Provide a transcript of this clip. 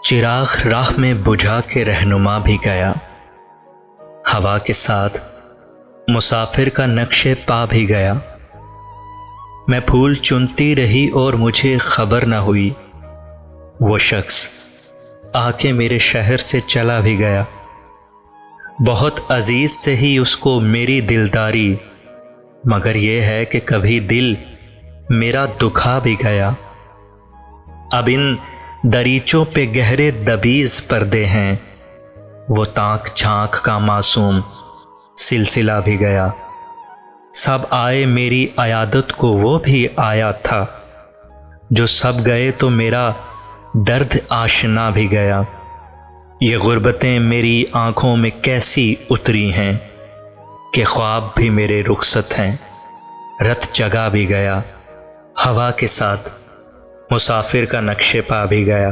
چراغ راہ میں بجھا کے رہنما بھی گیا، ہوا کے ساتھ مسافر کا نقش پا بھی گیا۔ میں پھول چنتی رہی اور مجھے خبر نہ ہوئی، وہ شخص آ کے میرے شہر سے چلا بھی گیا۔ بہت عزیز سے ہی اس کو میری دلداری، مگر یہ ہے کہ کبھی دل میرا دکھا بھی گیا۔ اب ان دریچوں پہ گہرے دبیز پردے ہیں، وہ تانک جھانک کا معصوم سلسلہ بھی گیا۔ سب آئے میری عیادت کو وہ بھی آیا تھا، جو سب گئے تو میرا درد آشنا بھی گیا۔ یہ غربتیں میری آنکھوں میں کیسی اتری ہیں کہ خواب بھی میرے رخصت ہیں، رت جگا بھی گیا۔ ہوا کے ساتھ مسافر کا نقش پا بھی گیا۔